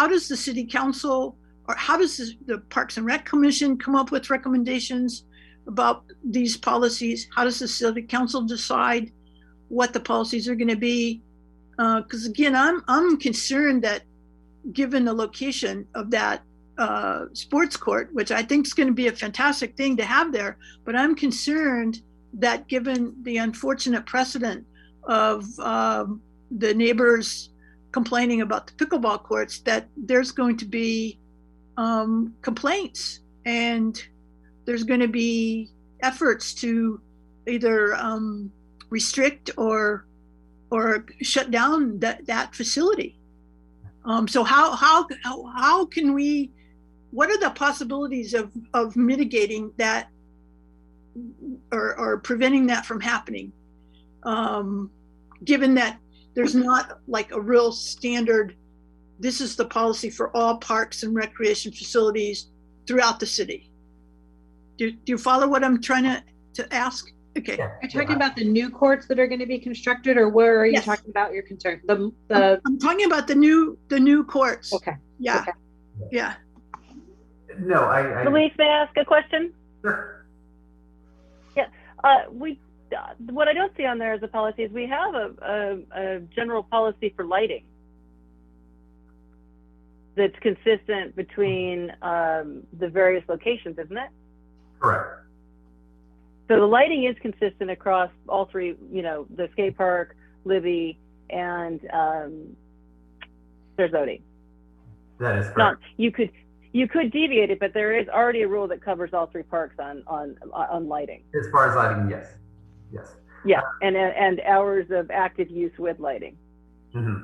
does the city council or how does the Parks and Rec Commission come up with recommendations about these policies? How does the city council decide what the policies are going to be? Because again, I'm concerned that given the location of that sports court, which I think is going to be a fantastic thing to have there, but I'm concerned that given the unfortunate precedent of the neighbors complaining about the pickleball courts, that there's going to be complaints, and there's going to be efforts to either restrict or shut down that facility. So how can we? What are the possibilities of mitigating that or preventing that from happening? Given that there's not like a real standard, this is the policy for all parks and recreation facilities throughout the city. Do you follow what I'm trying to ask? Okay. Are you talking about the new courts that are going to be constructed, or where are you talking about your concern? I'm talking about the new courts. Okay. Yeah. Okay. Yeah. No, Luis, may I ask a question? Sure. Yeah. What I don't see on there as a policy is we have a general policy for lighting that's consistent between the various locations, isn't it? Correct. So the lighting is consistent across all three, the skate park, Libby, and Sarzodi. That is correct. You could deviate it, but there is already a rule that covers all three parks on lighting. As far as lighting, yes. Yes. Yeah, and hours of active use with lighting. Mm-hmm.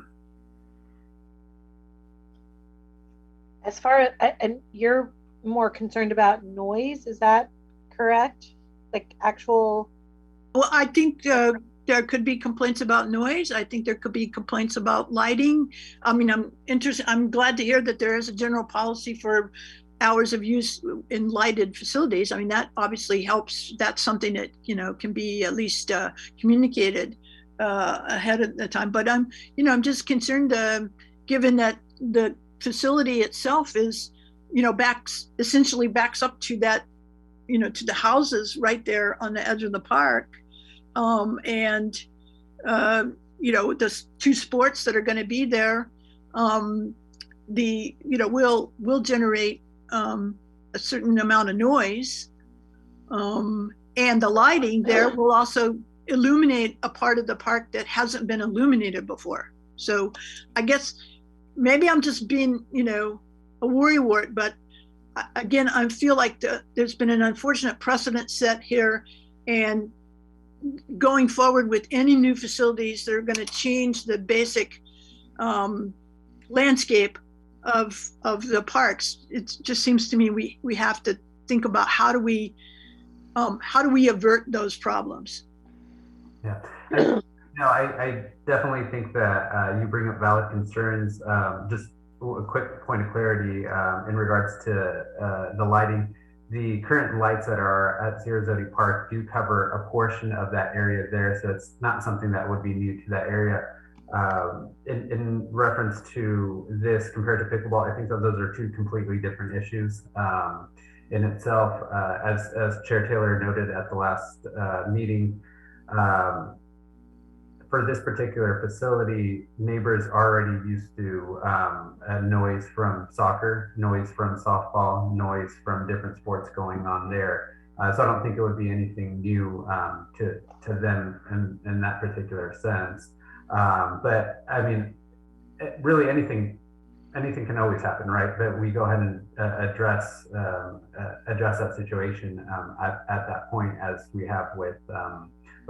As far as, and you're more concerned about noise, is that correct? Like actual. Well, I think there could be complaints about noise. I think there could be complaints about lighting. I mean, I'm glad to hear that there is a general policy for hours of use in lighted facilities. I mean, that obviously helps. That's something that, can be at least communicated ahead of the time. But I'm just concerned, given that the facility itself is, essentially backs up to that, to the houses right there on the edge of the park. The two sports that are going to be there, will generate a certain amount of noise. And the lighting there will also illuminate a part of the park that hasn't been illuminated before. So I guess maybe I'm just being, a worrywart, but again, I feel like there's been an unfortunate precedent set here, and going forward with any new facilities that are going to change the basic landscape of the parks. It just seems to me we have to think about how do we avert those problems. Yeah. I definitely think that you bring up valid concerns. Just a quick point of clarity in regards to the lighting. The current lights that are at Sarzodi Park do cover a portion of that area there, so it's not something that would be new to that area. In reference to this compared to pickleball, I think that those are two completely different issues in itself. As Chair Taylor noted at the last meeting, for this particular facility, neighbors already used to noise from soccer, noise from softball, noise from different sports going on there. So I don't think it would be anything new to them in that particular sense. But I mean, really anything can always happen, right? But we go ahead and address that situation at that point, as we have with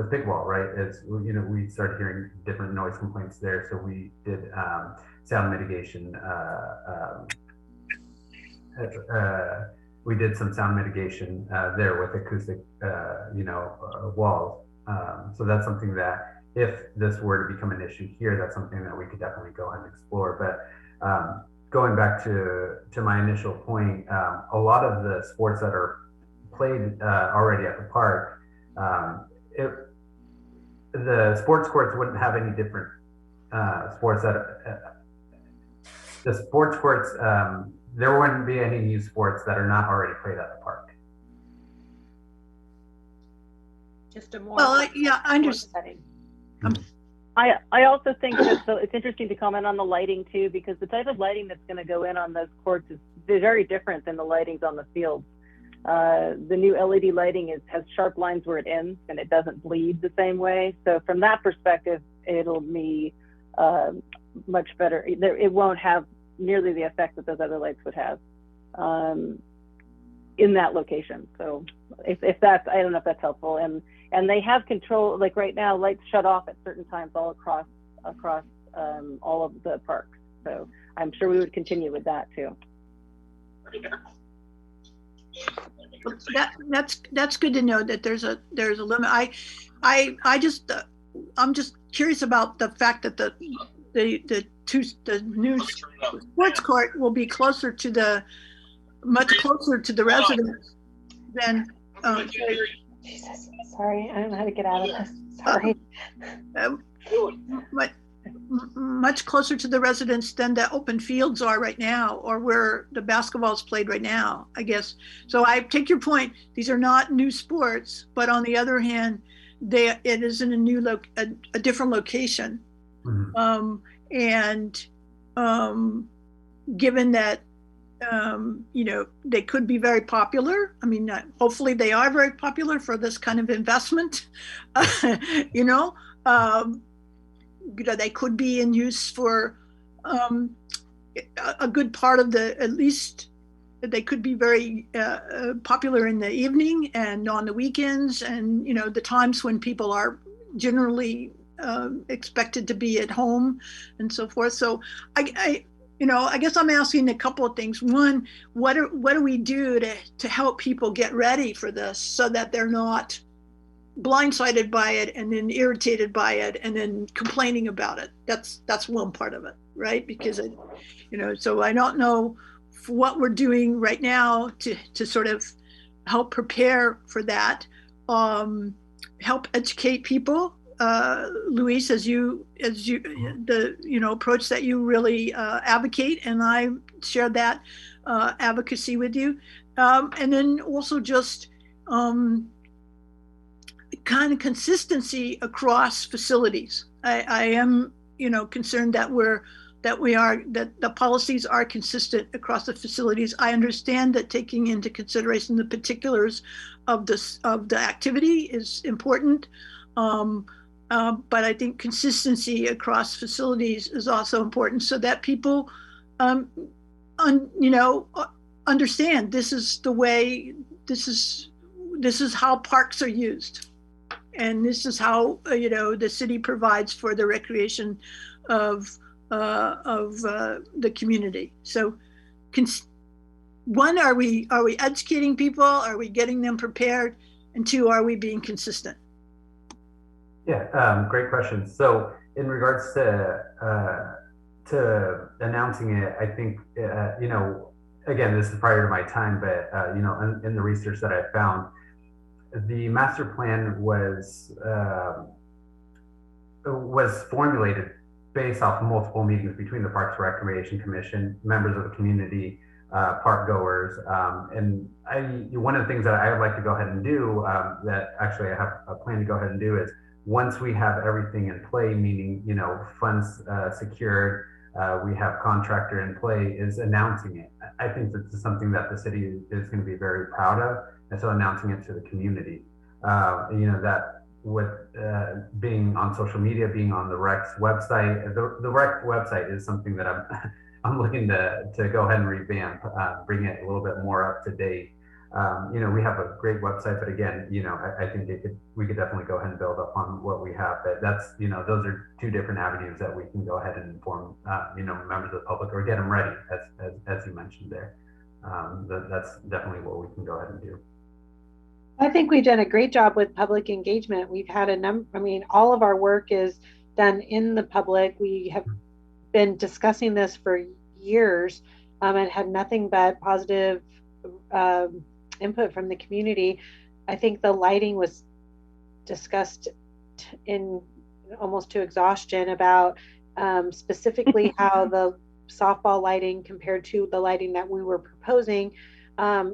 pickleball, right? As we started hearing different noise complaints there, so we did sound mitigation. We did some sound mitigation there with acoustic, walls. So that's something that, if this were to become an issue here, that's something that we could definitely go ahead and explore. But going back to my initial point, a lot of the sports that are played already at the park, the sports courts wouldn't have any different sports that the sports courts there wouldn't be any new sports that are not already played at the park. Just a more Well, yeah, I understand. setting. I also think that, so it's interesting to comment on the lighting too, because the type of lighting that's going to go in on those courts is very different than the lightings on the field. The new LED lighting has sharp lines where it ends and it doesn't bleed the same way. So from that perspective, it'll be much better. It won't have nearly the effect that those other lights would have in that location. So if that's, I don't know if that's helpful. And they have control, like right now, lights shut off at certain times all across all of the parks. So I'm sure we would continue with that too. That's good to know that there's a limit. I'm just curious about the fact that the new sports court will be much closer to the residents than. Jesus, sorry, I don't know how to get out of this. Sorry. Much closer to the residents than the open fields are right now, or where the basketball is played right now, I guess. So I take your point. These are not new sports, but on the other hand, it is in a different location. Mm-hmm. Given that, they could be very popular. I mean, hopefully they are very popular for this kind of investment. They could be in use for a good part of at least they could be very popular in the evening and on the weekends, and the times when people are generally expected to be at home and so forth. So I guess I'm asking a couple of things. One, what do we do to help people get ready for this so that they're not blindsided by it and then irritated by it and then complaining about it? That's one part of it, right? Because so I don't know what we're doing right now to sort of help prepare for that, help educate people. Luis, as you the approach that you really advocate, and I share that advocacy with you, and then also just kind of consistency across facilities. I am concerned that the policies are consistent across the facilities. I understand that taking into consideration the particulars of the activity is important. But I think consistency across facilities is also important, so that people, understand this is the way, this is how parks are used, and this is how the city provides for the recreation of the community. So, one, are we educating people? Are we getting them prepared? And two, are we being consistent? Yeah, great question. So in regards to announcing it, I think, again, this is prior to my time, but, in the research that I found, the master plan was formulated based off multiple meetings between the Parks and Recreation Commission, members of the community, park goers. And one of the things that I would like to go ahead and do, that actually I have a plan to go ahead and do, is once we have everything in play, meaning, funds secured, we have contractor in play, is announcing it. I think this is something that the city is going to be very proud of. And so announcing it to the community, that with being on social media, being on the REC's website, the REC website is something that I'm looking to go ahead and revamp, bring it a little bit more up to date. We have a great website, but again, I think we could definitely go ahead and build upon what we have. But that's, those are two different avenues that we can go ahead and inform, members of the public, or get them ready, as you mentioned there. That's definitely what we can go ahead and do. I think we've done a great job with public engagement. We've had all of our work is done in the public. We have been discussing this for years, and had nothing but positive input from the community. I think the lighting was discussed in almost to exhaustion about specifically how the softball lighting compared to the lighting that we were proposing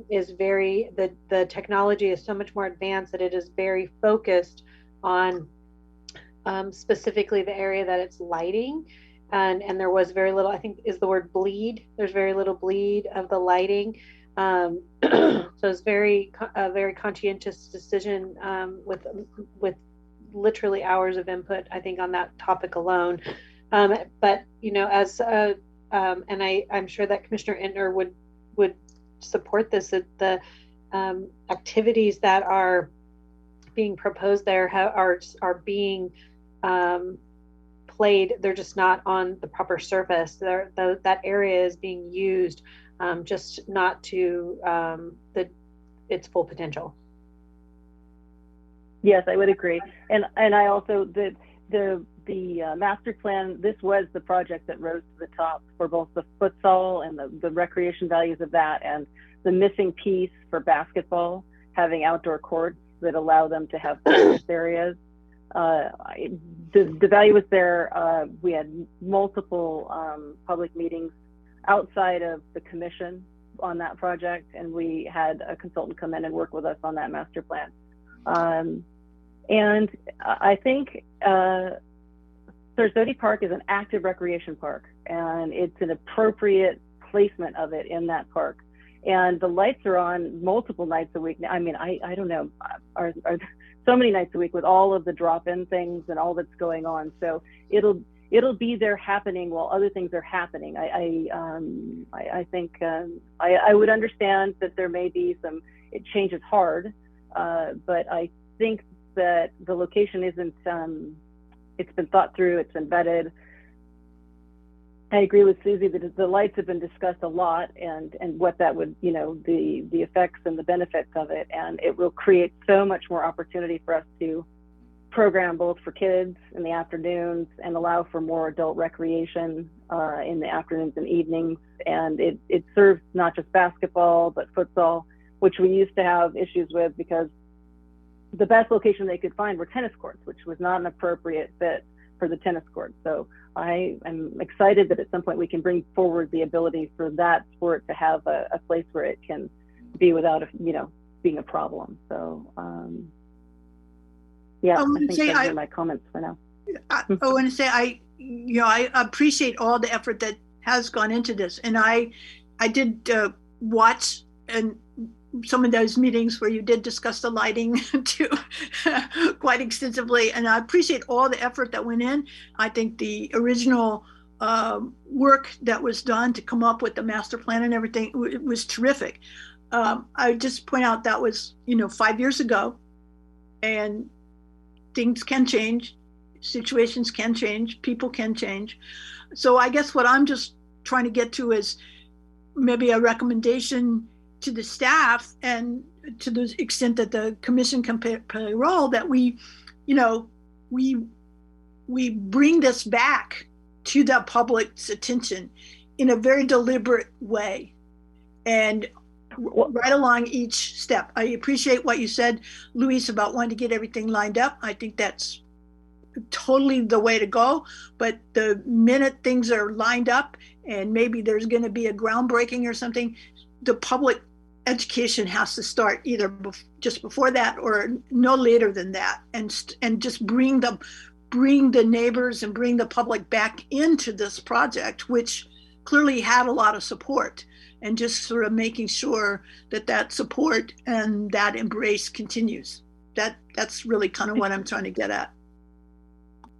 is very, the technology is so much more advanced that it is very focused on specifically the area that it's lighting. And there was very little, I think is the word bleed. There's very little bleed of the lighting. So it's a very conscientious decision with literally hours of input, I think, on that topic alone. But, you know, as, and I'm sure that Commissioner Entner would support this, that the activities that are being proposed there are being played. They're just not on the proper surface. That area is being used just not to its full potential. Yes, I would agree. And I also, the master plan, this was the project that rose to the top for both the futsal and the recreation values of that, and the missing piece for basketball, having outdoor courts that allow them to have practice areas. The value was there. We had multiple public meetings outside of the commission on that project, and we had a consultant come in and work with us on that master plan. And I think Thursday Park is an active recreation park, and it's an appropriate placement of it in that park. And the lights are on multiple nights a week. I mean, I don't know, are so many nights a week with all of the drop-in things and all that's going on. So it'll be there happening while other things are happening. I think I would understand that there may be some, it changes hard, but I think that the location isn't, it's been thought through, it's been vetted. I agree with Susie that the lights have been discussed a lot, and what that would, you know, the effects and the benefits of it, and it will create so much more opportunity for us to program both for kids in the afternoons and allow for more adult recreation in the afternoons and evenings. And it serves not just basketball, but futsal, which we used to have issues with because the best location they could find were tennis courts, which was not an appropriate fit for the tennis courts. So I am excited that at some point we can bring forward the ability for that sport to have a place where it can be without, you know, being a problem. So yeah, I think those are my comments for now. I want to say I appreciate all the effort that has gone into this, and I did watch some of those meetings where you did discuss the lighting too quite extensively, and I appreciate all the effort that went in. I think the original work that was done to come up with the master plan and everything, it was terrific. I just point out that was, you know, 5 years ago, and things can change, situations can change, people can change. So I guess what I'm just trying to get to is maybe a recommendation to the staff, and to the extent that the commission can play a role, that we, you know, we bring this back to the public's attention in a very deliberate way, and right along each step. I appreciate what you said, Luis, about wanting to get everything lined up. I think that's totally the way to go. But the minute things are lined up and maybe there's going to be a groundbreaking or something, the public education has to start either just before that or no later than that, and just bring the neighbors and bring the public back into this project, which clearly had a lot of support, and just sort of making sure that support and that embrace continues. That's really kind of what I'm trying to get at.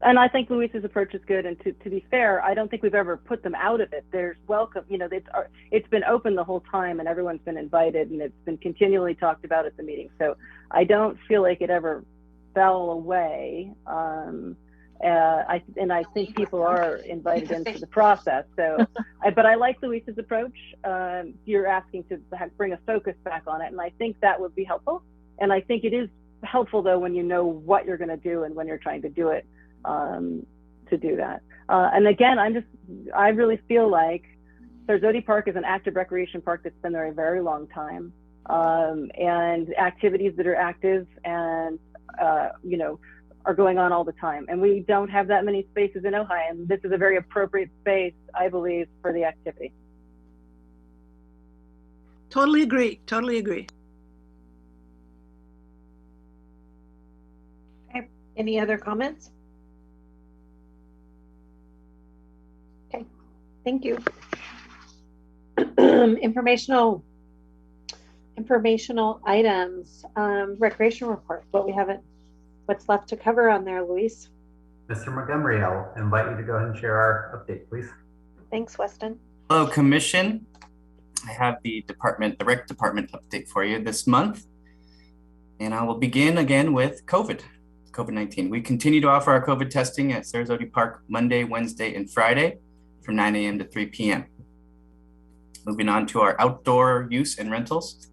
And I think Luis's approach is good. And to be fair, I don't think we've ever put them out of it. There's welcome, you know, it's been open the whole time, and everyone's been invited, and it's been continually talked about at the meeting. So I don't feel like it ever fell away. I think people are invited into the process. So, but I like Luis's approach. You're asking to bring a focus back on it, and I think that would be helpful. And I think it is helpful though when you know what you're going to do and when you're trying to do it. To do that. And again, I really feel like Thursday Park is an active recreation park that's been there a very long time, and activities that are active and, you know, are going on all the time. And we don't have that many spaces in Ojai, and this is a very appropriate space, I believe, for the activity. Totally agree. Totally agree. Okay. Any other comments? Okay, thank you. Informational items, recreation report. What's left to cover on there, Luis? Mr. Montgomery, I'll invite you to go ahead and share our update, please. Thanks, Weston. Hello, Commission. I have the rec department update for you this month. And I will begin again with COVID-19. We continue to offer our COVID testing at Sarasota Park Monday, Wednesday, and Friday from 9 a.m. to 3 p.m. Moving on to our outdoor use and rentals.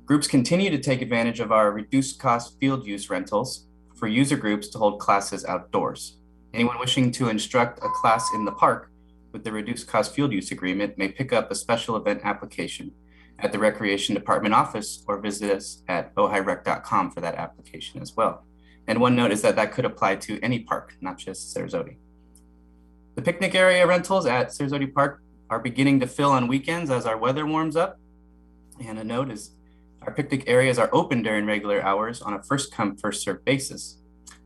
Groups continue to take advantage of our reduced cost field use rentals for user groups to hold classes outdoors. Anyone wishing to instruct a class in the park with the reduced cost field use agreement may pick up a special event application at the Recreation Department office or visit us at ojairec.com for that application as well. And one note is that could apply to any park, not just Sarasota. The picnic area rentals at Sarasota Park are beginning to fill on weekends as our weather warms up. And a note is our picnic areas are open during regular hours on a first come, first served basis.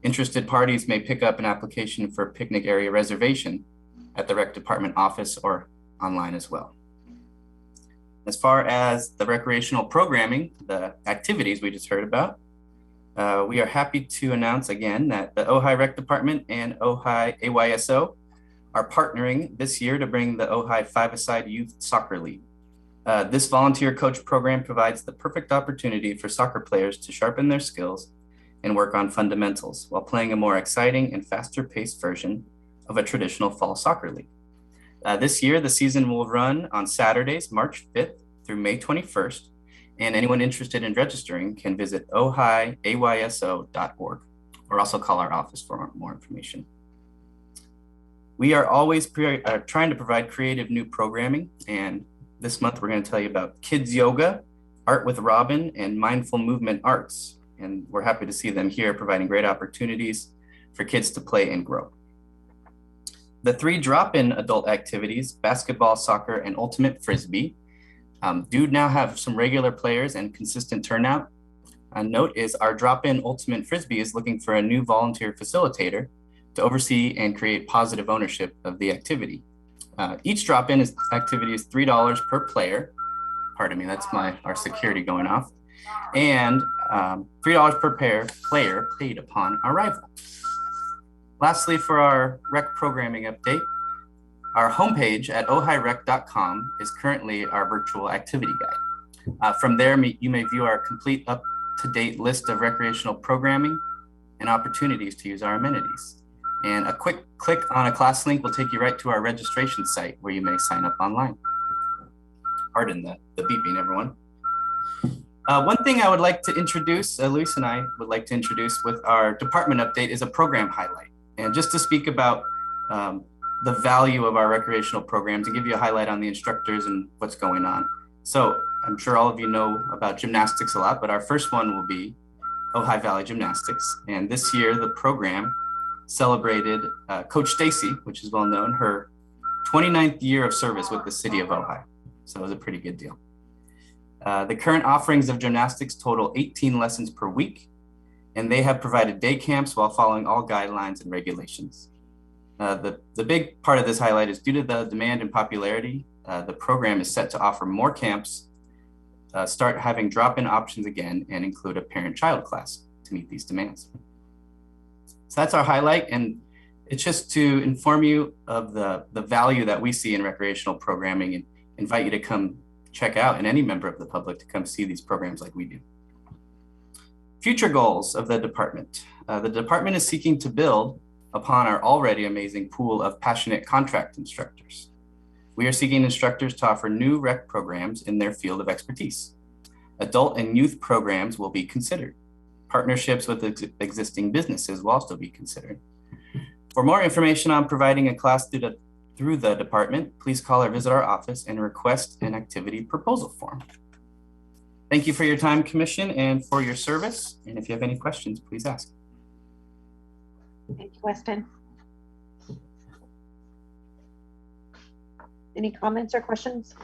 Interested parties may pick up an application for picnic area reservation at the Rec Department office or online as well. As far as the recreational programming, the activities we just heard about, we are happy to announce again that the Ojai Rec Department and Ojai AYSO are partnering this year to bring the Ojai Five-A-Side Youth Soccer League. This volunteer coach program provides the perfect opportunity for soccer players to sharpen their skills and work on fundamentals while playing a more exciting and faster paced version of a traditional fall soccer league. This year, the season will run on Saturdays, March 5th through May 21st, and anyone interested in registering can visit ojaiayso.org or also call our office for more information. We are always trying to provide creative new programming, and this month we're going to tell you about kids yoga, art with Robin, and mindful movement arts. And we're happy to see them here providing great opportunities for kids to play and grow. The 3 drop-in adult activities, basketball, soccer, and ultimate frisbee, do now have some regular players and consistent turnout. A note is our drop-in ultimate frisbee is looking for a new volunteer facilitator to oversee and create positive ownership of the activity. Each drop-in activity is $3 per player. Pardon me, that's our security going off. And $3 per player paid upon arrival. Lastly, for our rec programming update, our homepage at ojairec.com is currently our virtual activity guide. From there, you may view our complete up-to-date list of recreational programming and opportunities to use our amenities. And a quick click on a class link will take you right to our registration site where you may sign up online. Pardon the beeping, everyone. One thing I would like to introduce, Luis and I would like to introduce with our department update is a program highlight. And just to speak about the value of our recreational programs and give you a highlight on the instructors and what's going on. So I'm sure all of you know about gymnastics a lot, but our first one will be Ojai Valley Gymnastics. And this year, the program celebrated Coach Stacy, which is well known, her 29th year of service with the city of Ojai. So it was a pretty good deal. The current offerings of gymnastics total 18 lessons per week, and they have provided day camps while following all guidelines and regulations. The big part of this highlight is due to the demand and popularity, the program is set to offer more camps, start having drop-in options again, and include a parent-child class to meet these demands. So that's our highlight, and it's just to inform you of the value that we see in recreational programming and invite you to come check out, and any member of the public to come see these programs like we do. Future goals of the department. The department is seeking to build upon our already amazing pool of passionate contract instructors. We are seeking instructors to offer new rec programs in their field of expertise. Adult and youth programs will be considered. Partnerships with existing businesses will also be considered. For more information on providing a class through the department, please call or visit our office and request an activity proposal form. Thank you for your time, Commission, and for your service. And if you have any questions, please ask. Thank you, Weston. Any comments or questions?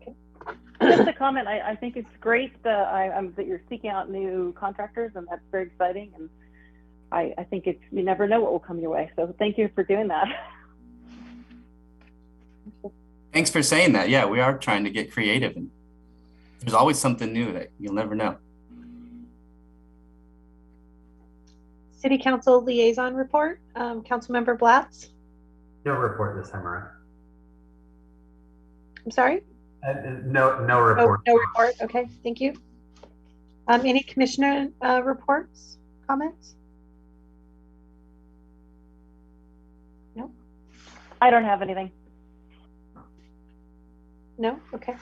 Okay. Just a comment. I think it's great that you're seeking out new contractors, and that's very exciting. And I think you never know what will come your way. So thank you for doing that. Thanks for saying that. Yeah, we are trying to get creative, and there's always something new that you'll never know. City Council Liaison Report. Councilmember Blatz. No report this time around. I'm sorry? No report. No report. Okay, thank you. Any commissioner reports, comments? No? I don't have anything. No? Okay.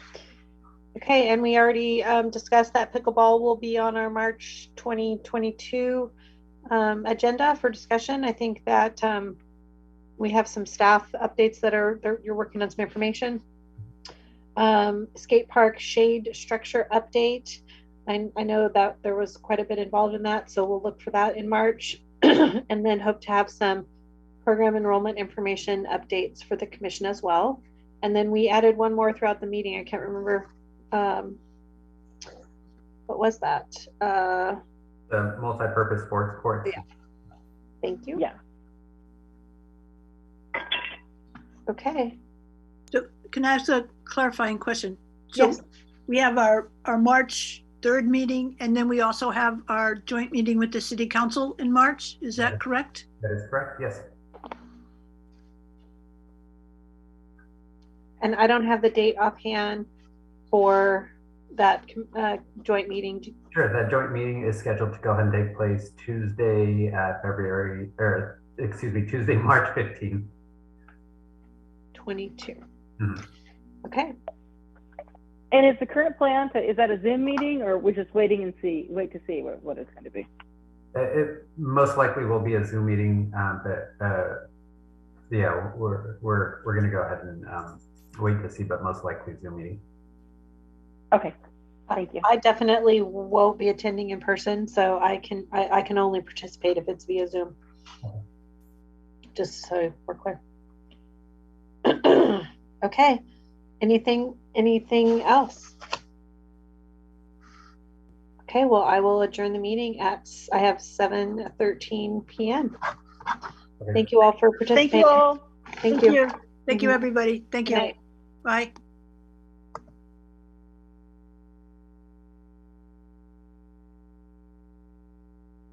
Okay, and we already discussed that pickleball will be on our March 2022 agenda for discussion. I think that we have some staff updates that you're working on some information. Skate park shade structure update. I know that there was quite a bit involved in that, so we'll look for that in March and then hope to have some program enrollment information updates for the commission as well. And then we added one more throughout the meeting. I can't remember. What was that? The multi-purpose sports court. Yeah. Thank you. Yeah. Okay. So can I ask a clarifying question? So yes. We have our March 3rd meeting, and then we also have our joint meeting with the City Council in March. Is that correct? That is correct, yes. And I don't have the date offhand for that joint meeting. Sure, that joint meeting is scheduled to go ahead and take place Tuesday, Tuesday, March 15th. 22. Mm-hmm. Okay. And is the current plan is that a Zoom meeting, or we're just wait to see what it's going to be? It most likely will be a Zoom meeting, but yeah, we're going to go ahead and wait to see, but most likely Zoom meeting. Okay, thank you. I definitely won't be attending in person, so I can only participate if it's via Zoom. Okay. Just so we're clear. Okay. Anything else? Okay, well, I will adjourn the meeting I have 7:13 p.m. Okay. Thank you all for participating. Thank you all. Thank you. Thank you, everybody. Thank you. Good night. Bye.